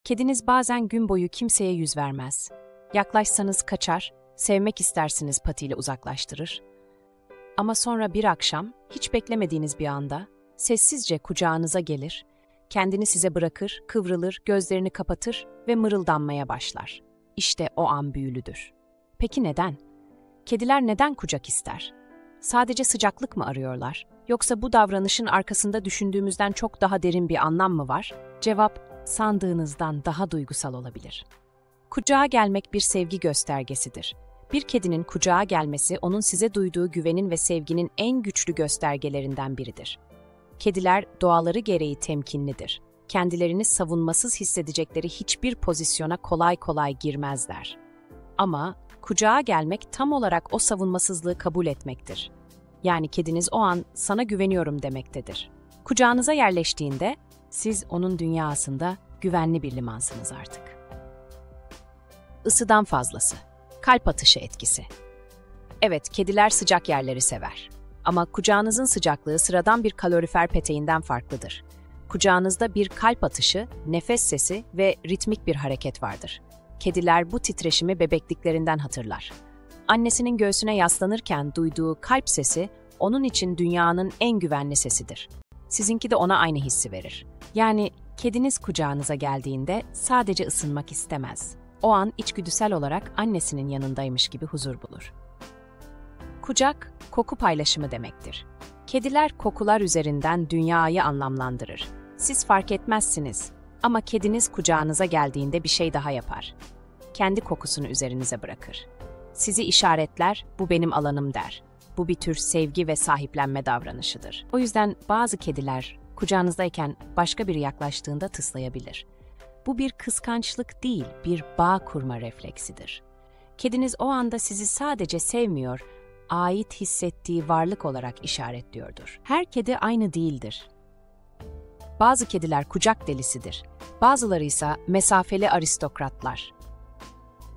Kediniz bazen gün boyu kimseye yüz vermez. Yaklaşsanız kaçar, sevmek istersiniz patiyle uzaklaştırır. Ama sonra bir akşam, hiç beklemediğiniz bir anda, sessizce kucağınıza gelir, kendini size bırakır, kıvrılır, gözlerini kapatır ve mırıldanmaya başlar. İşte o an büyülüdür. Peki neden? Kediler neden kucak ister? Sadece sıcaklık mı arıyorlar? Yoksa bu davranışın arkasında düşündüğümüzden çok daha derin bir anlam mı var? Cevap, sandığınızdan daha duygusal olabilir. Kucağa gelmek bir sevgi göstergesidir. Bir kedinin kucağa gelmesi, onun size duyduğu güvenin ve sevginin en güçlü göstergelerinden biridir. Kediler doğaları gereği temkinlidir. Kendilerini savunmasız hissedecekleri hiçbir pozisyona kolay kolay girmezler. Ama kucağa gelmek tam olarak o savunmasızlığı kabul etmektir. Yani kediniz o an sana güveniyorum demektedir. Kucağınıza yerleştiğinde siz onun dünyasında güvenli bir limansınız artık. Isıdan fazlası. Kalp atışı etkisi. Evet, kediler sıcak yerleri sever. Ama kucağınızın sıcaklığı sıradan bir kalorifer peteğinden farklıdır. Kucağınızda bir kalp atışı, nefes sesi ve ritmik bir hareket vardır. Kediler bu titreşimi bebekliklerinden hatırlar. Annesinin göğsüne yaslanırken duyduğu kalp sesi, onun için dünyanın en güvenli sesidir. Sizinki de ona aynı hissi verir. Yani kediniz kucağınıza geldiğinde sadece ısınmak istemez. O an içgüdüsel olarak annesinin yanındaymış gibi huzur bulur. Kucak, koku paylaşımı demektir. Kediler kokular üzerinden dünyayı anlamlandırır. Siz fark etmezsiniz ama kediniz kucağınıza geldiğinde bir şey daha yapar. Kendi kokusunu üzerinize bırakır. Sizi işaretler, bu benim alanım der. Bu bir tür sevgi ve sahiplenme davranışıdır. O yüzden bazı kediler kucağınızdayken başka biri yaklaştığında tıslayabilir. Bu bir kıskançlık değil, bir bağ kurma refleksidir. Kediniz o anda sizi sadece sevmiyor, ait hissettiği varlık olarak işaretliyordur. Her kedi aynı değildir. Bazı kediler kucak delisidir. Bazıları ise mesafeli aristokratlar.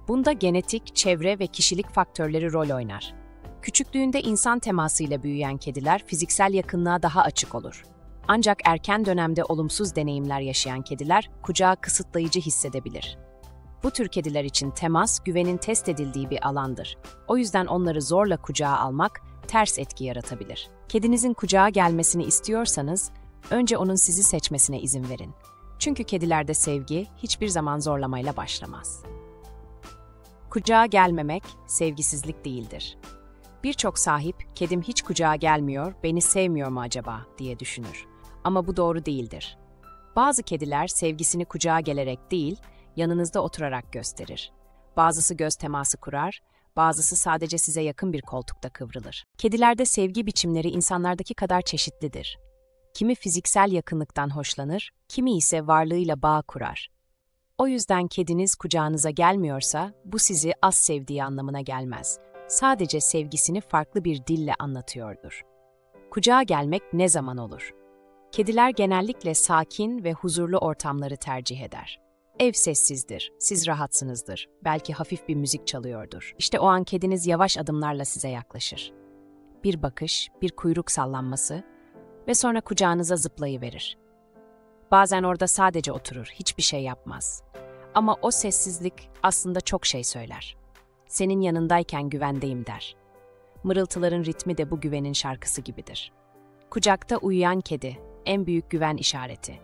Bunda genetik, çevre ve kişilik faktörleri rol oynar. Küçüklüğünde insan temasıyla büyüyen kediler fiziksel yakınlığa daha açık olur. Ancak erken dönemde olumsuz deneyimler yaşayan kediler kucağı kısıtlayıcı hissedebilir. Bu tür kediler için temas, güvenin test edildiği bir alandır. O yüzden onları zorla kucağa almak ters etki yaratabilir. Kedinizin kucağa gelmesini istiyorsanız, önce onun sizi seçmesine izin verin. Çünkü kedilerde sevgi hiçbir zaman zorlamayla başlamaz. Kucağa gelmemek, sevgisizlik değildir. Birçok sahip, kedim hiç kucağa gelmiyor, beni sevmiyor mu acaba diye düşünür. Ama bu doğru değildir. Bazı kediler sevgisini kucağa gelerek değil, yanınızda oturarak gösterir. Bazısı göz teması kurar, bazısı sadece size yakın bir koltukta kıvrılır. Kedilerde sevgi biçimleri insanlardaki kadar çeşitlidir. Kimi fiziksel yakınlıktan hoşlanır, kimi ise varlığıyla bağ kurar. O yüzden kediniz kucağınıza gelmiyorsa, bu sizi az sevdiği anlamına gelmez. Sadece sevgisini farklı bir dille anlatıyordur. Kucağa gelmek ne zaman olur? Kediler genellikle sakin ve huzurlu ortamları tercih eder. Ev sessizdir, siz rahatsınızdır, belki hafif bir müzik çalıyordur. İşte o an kediniz yavaş adımlarla size yaklaşır. Bir bakış, bir kuyruk sallanması ve sonra kucağınıza zıplayıverir. Bazen orada sadece oturur, hiçbir şey yapmaz. Ama o sessizlik aslında çok şey söyler. Senin yanındayken güvendeyim der. Mırıltıların ritmi de bu güvenin şarkısı gibidir. Kucakta uyuyan kedi, en büyük güven işareti.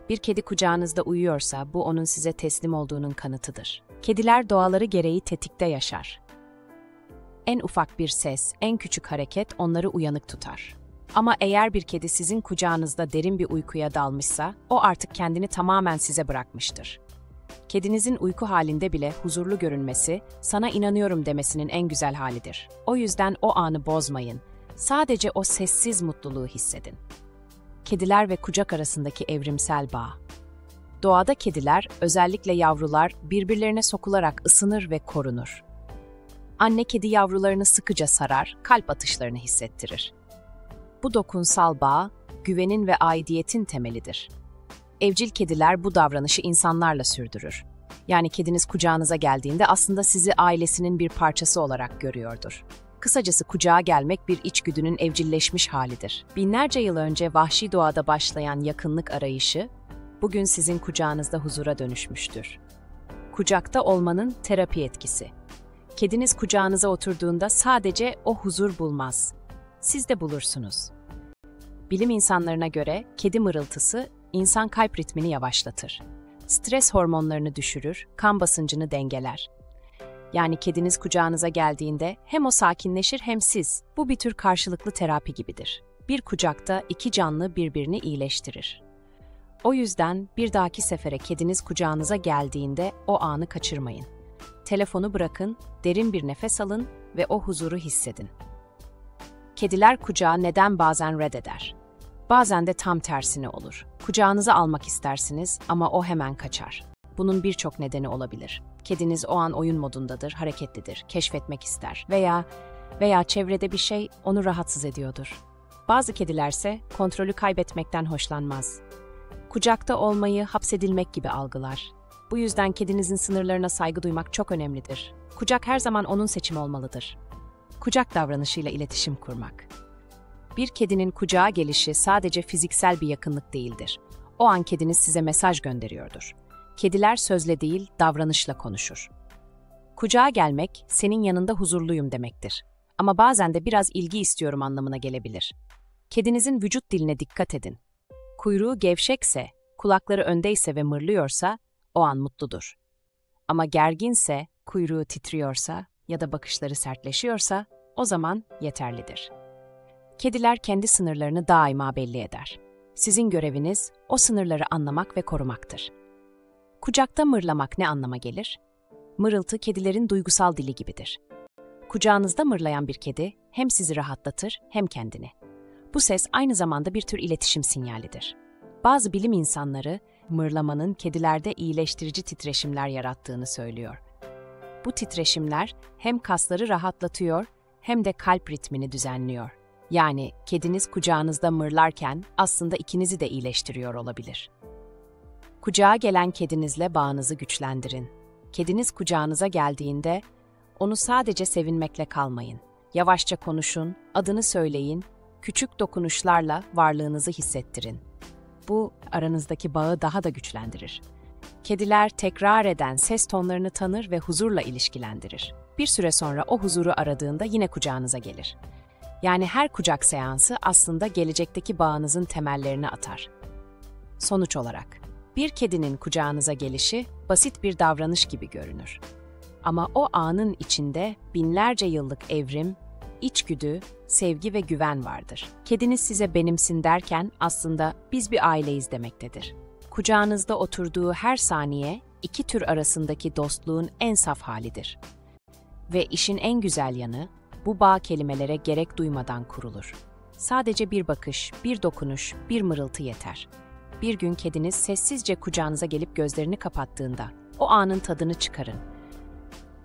Bir kedi kucağınızda uyuyorsa bu onun size teslim olduğunun kanıtıdır. Kediler doğaları gereği tetikte yaşar. En ufak bir ses, en küçük hareket onları uyanık tutar. Ama eğer bir kedi sizin kucağınızda derin bir uykuya dalmışsa, o artık kendini tamamen size bırakmıştır. Kedinizin uyku halinde bile huzurlu görünmesi, sana inanıyorum demesinin en güzel halidir. O yüzden o anı bozmayın. Sadece o sessiz mutluluğu hissedin. Kediler ve kucak arasındaki evrimsel bağ. Doğada kediler, özellikle yavrular, birbirlerine sokularak ısınır ve korunur. Anne kedi yavrularını sıkıca sarar, kalp atışlarını hissettirir. Bu dokunsal bağ, güvenin ve aidiyetin temelidir. Evcil kediler bu davranışı insanlarla sürdürür. Yani kediniz kucağınıza geldiğinde aslında sizi ailesinin bir parçası olarak görüyordur. Kısacası kucağa gelmek bir içgüdünün evcilleşmiş halidir. Binlerce yıl önce vahşi doğada başlayan yakınlık arayışı, bugün sizin kucağınızda huzura dönüşmüştür. Kucakta olmanın terapi etkisi. Kediniz kucağınıza oturduğunda sadece o huzur bulmaz. Siz de bulursunuz. Bilim insanlarına göre kedi mırıltısı insan kalp ritmini yavaşlatır. Stres hormonlarını düşürür, kan basıncını dengeler. Yani kediniz kucağınıza geldiğinde hem o sakinleşir hem siz. Bu bir tür karşılıklı terapi gibidir. Bir kucakta iki canlı birbirini iyileştirir. O yüzden bir dahaki sefere kediniz kucağınıza geldiğinde o anı kaçırmayın. Telefonu bırakın, derin bir nefes alın ve o huzuru hissedin. Kediler kucağı neden bazen reddeder? Bazen de tam tersine olur. Kucağınıza almak istersiniz ama o hemen kaçar. Bunun birçok nedeni olabilir. Kediniz o an oyun modundadır, hareketlidir, keşfetmek ister veya çevrede bir şey onu rahatsız ediyordur. Bazı kedilerse kontrolü kaybetmekten hoşlanmaz. Kucakta olmayı hapsedilmek gibi algılar. Bu yüzden kedinizin sınırlarına saygı duymak çok önemlidir. Kucak her zaman onun seçimi olmalıdır. Kucak davranışıyla iletişim kurmak. Bir kedinin kucağa gelişi sadece fiziksel bir yakınlık değildir. O an kediniz size mesaj gönderiyordur. Kediler sözle değil, davranışla konuşur. Kucağa gelmek, senin yanında huzurluyum demektir. Ama bazen de biraz ilgi istiyorum anlamına gelebilir. Kedinizin vücut diline dikkat edin. Kuyruğu gevşekse, kulakları öndeyse ve mırlıyorsa, o an mutludur. Ama gerginse, kuyruğu titriyorsa ya da bakışları sertleşiyorsa, o zaman yeterlidir. Kediler kendi sınırlarını daima belli eder. Sizin göreviniz, o sınırları anlamak ve korumaktır. Kucakta mırlamak ne anlama gelir? Mırıltı kedilerin duygusal dili gibidir. Kucağınızda mırlayan bir kedi hem sizi rahatlatır hem kendini. Bu ses aynı zamanda bir tür iletişim sinyalidir. Bazı bilim insanları mırlamanın kedilerde iyileştirici titreşimler yarattığını söylüyor. Bu titreşimler hem kasları rahatlatıyor hem de kalp ritmini düzenliyor. Yani kediniz kucağınızda mırlarken aslında ikinizi de iyileştiriyor olabilir. Kucağa gelen kedinizle bağınızı güçlendirin. Kediniz kucağınıza geldiğinde onu sadece sevinmekle kalmayın. Yavaşça konuşun, adını söyleyin, küçük dokunuşlarla varlığınızı hissettirin. Bu aranızdaki bağı daha da güçlendirir. Kediler tekrar eden ses tonlarını tanır ve huzurla ilişkilendirir. Bir süre sonra o huzuru aradığında yine kucağınıza gelir. Yani her kucak seansı aslında gelecekteki bağınızın temellerini atar. Sonuç olarak, bir kedinin kucağınıza gelişi basit bir davranış gibi görünür. Ama o anın içinde binlerce yıllık evrim, içgüdü, sevgi ve güven vardır. Kediniz size benimsin derken aslında biz bir aileyiz demektedir. Kucağınızda oturduğu her saniye iki tür arasındaki dostluğun en saf halidir. Ve işin en güzel yanı, bu bağ kelimelere gerek duymadan kurulur. Sadece bir bakış, bir dokunuş, bir mırıltı yeter. Bir gün kediniz sessizce kucağınıza gelip gözlerini kapattığında, o anın tadını çıkarın.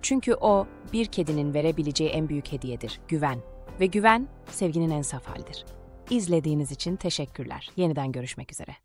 Çünkü o, bir kedinin verebileceği en büyük hediyedir, güven. Ve güven, sevginin en saf halidir. İzlediğiniz için teşekkürler. Yeniden görüşmek üzere.